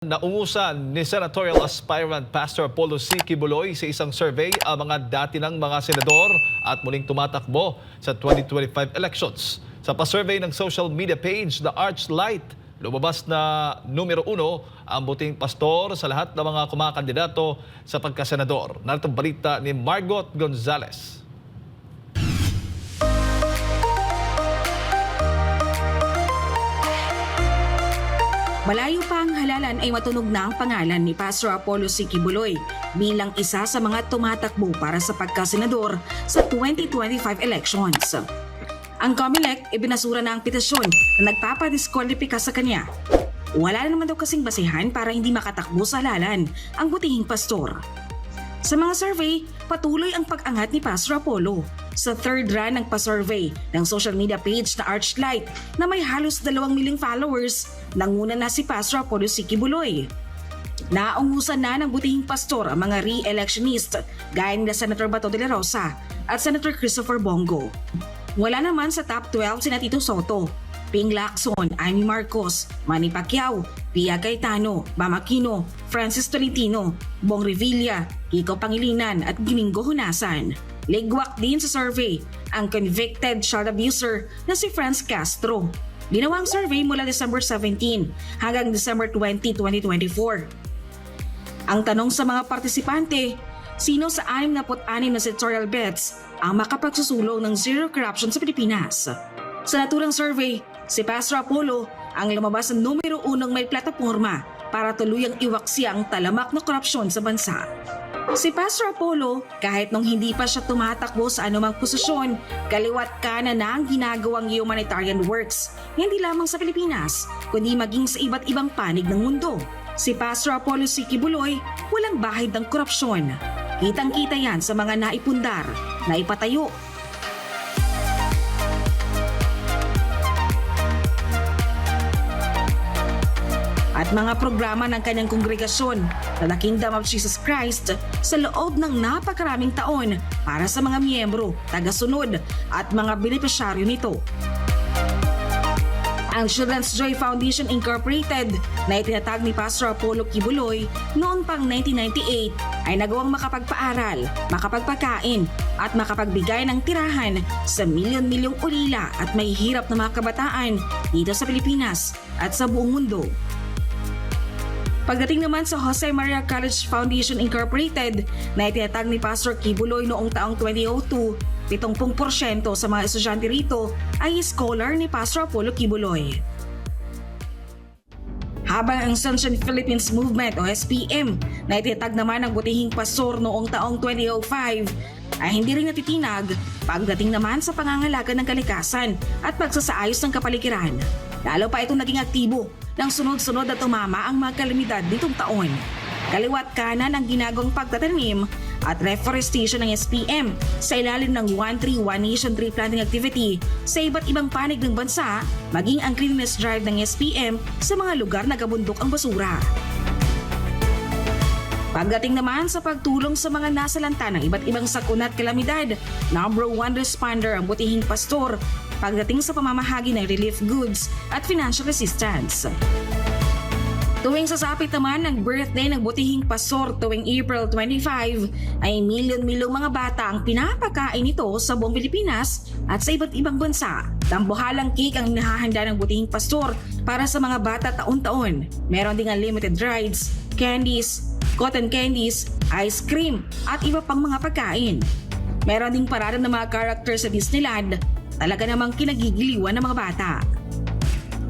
Naungusan ni senatorial aspirant Pastor Apollo C. Quiboloy sa isang survey ang mga dati ng mga senador at muling tumatakbo sa 2025 elections. Sa pa-survey ng social media page na Archlight, lumabas na numero 1 ang buting pastor sa lahat ng mga kumakandidato sa pagkasenador. Narito ang balita ni Margot Gonzalez. Malayo pa ang halalan ay matunog na ang pangalan ni Pastor Apollo C. Quiboloy bilang isa sa mga tumatakbo para sa pagkasenador sa 2025 elections. Ang COMELEC ibinasura na ang petisyon na nagpapadiskwalipika sa kanya. Wala na naman daw kasing basihan para hindi makatakbo sa halalan ang butihing pastor. Sa mga survey, patuloy ang pag-angat ni Pastor Apollo. Sa third run ng pa-survey ng social media page na Archlight na may halos 2 milyong followers, nanguna na si Pastor Apollo C. Quiboloy. Naungusan na ng butihing pastor ang mga re-electionist gaya nila Senator Bato de la Rosa at Senator Christopher Bongo. Wala naman sa top 12 sina Tito Soto, Ping Lacson, Amy Marcos, Manny Pacquiao, Pia Cayetano, Bam Aquino, Francis Tolentino, Bong Revilla, Kiko Pangilinan at Gimingo Hunasan. Ligwak din sa survey ang convicted child abuser na si Franz Castro. Ginawa ang survey mula December 17 hanggang December 20, 2024. Ang tanong sa mga partisipante, sino sa 66 na senatorial bets ang makapagsusulong ng zero corruption sa Pilipinas? Sa naturang survey, si Pastor Apollo ang lumabas ng numero 1 may plataporma para tuluyang iwaksi ang talamak na korupsyon sa bansa. Si Pastor Apollo, kahit nung hindi pa siya tumatakbo sa anumang posisyon, kaliwat kanan na ang ginagawang humanitarian works, hindi lamang sa Pilipinas, kundi maging sa iba't ibang panig ng mundo. Si Pastor Apollo C. Quiboloy, walang bahid ng korupsyon. Kitang-kita yan sa mga naipundar, naipatayo, at mga programa ng kanyang kongregasyon na The Kingdom of Jesus Christ sa loob ng napakaraming taon para sa mga miyembro, tagasunod at mga benepisyaryo nito. Ang Children's Joy Foundation Incorporated na itinatag ni Pastor Apollo Quiboloy noon pang 1998 ay nagawang makapagpaaral, makapagpakain at makapagbigay ng tirahan sa milyon-milyong ulila at may hirap na mga kabataan dito sa Pilipinas at sa buong mundo. Pagdating naman sa Jose Maria College Foundation Incorporated na itinatag ni Pastor Quiboloy noong taong 2002, 70% sa mga estudyante rito ay scholar ni Pastor Apollo Quiboloy. Habang ang Sunshine Philippines Movement o SPM na itinatag naman ng butihing pastor noong taong 2005 ay hindi rin natitinag pagdating naman sa pangangalaga ng kalikasan at pagsasaayos ng kapaligiran. Lalo pa itong naging aktibo nang sunod-sunod na tumama ang mga kalamidad nitong taon. Kaliwat kanan ang ginagawang pagtatanim at reforestation ng SPM sa ilalim ng One Tree, One Nation Tree Planting Activity sa iba't ibang panig ng bansa, maging ang cleanliness drive ng SPM sa mga lugar na gabundok ang basura. Pagdating naman sa pagtulong sa mga nasalanta ng iba't ibang sakuna at kalamidad, number 1 responder ang butihing pastor pagdating sa pamamahagi ng relief goods at financial assistance. Tuwing sasapit naman ng birthday ng butihing pastor tuwing April 25, ay milyon-milyong mga bata ang pinapakain nito sa buong Pilipinas at sa iba't ibang bansa. Tambuhalang cake ang inahahanda ng butihing pastor para sa mga bata taon-taon. Meron ding unlimited rides, candies, cotton candies, ice cream at iba pang mga pagkain. Meron ding parada ng mga character sa Disneyland, talaga namang kinagigiliwan ng mga bata.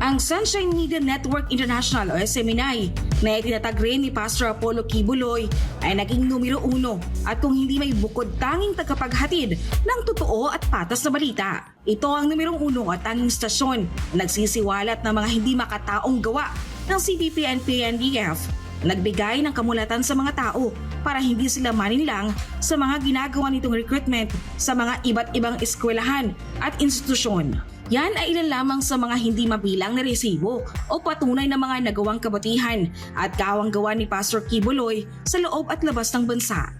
Ang Sunshine Media Network International o SMNI na itinatag rin ni Pastor Apollo Quiboloy ay naging numero 1 at kung hindi may bukod tanging tagapaghatid ng totoo at patas na balita. Ito ang numero 1 at tanging stasyon na nagsisiwalat ng mga hindi makataong gawa ng CPP and PNDF. Nagbigay ng kamulatan sa mga tao para hindi sila maninlang sa mga ginagawa nitong recruitment sa mga iba't ibang eskwelahan at institusyon. Yan ay ilan lamang sa mga hindi mabilang na resibo o patunay na mga nagawang kabutihan at kawang-gawa ni Pastor Quiboloy sa loob at labas ng bansa.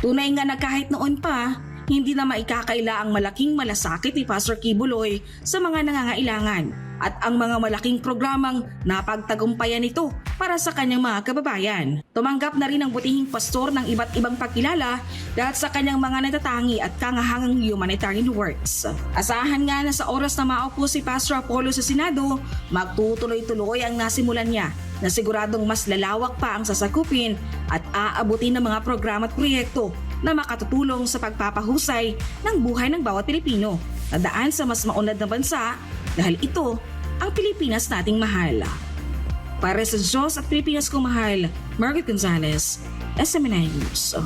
Tunay nga na kahit noon pa, hindi na maikakaila ang malaking malasakit ni Pastor Quiboloy sa mga nangangailangan. at ang mga malaking programang napagtagumpayan nito para sa kanyang mga kababayan. Tumanggap na rin ang butihing pastor ng iba't ibang pagkilala dahil sa kanyang mga natatangi at kangahangang humanitarian works. Asahan nga na sa oras na maupo si Pastor Apollo sa Senado, magtutuloy-tuloy ang nasimulan niya na siguradong mas lalawak pa ang sasakupin at aabutin ng mga programa at proyekto na makatutulong sa pagpapahusay ng buhay ng bawat Pilipino na daan sa mas maunlad na bansa dahil ito ang Pilipinas nating mahal. Para sa Diyos at Pilipinas kong mahal, Margaret Gonzalez, SMNI News.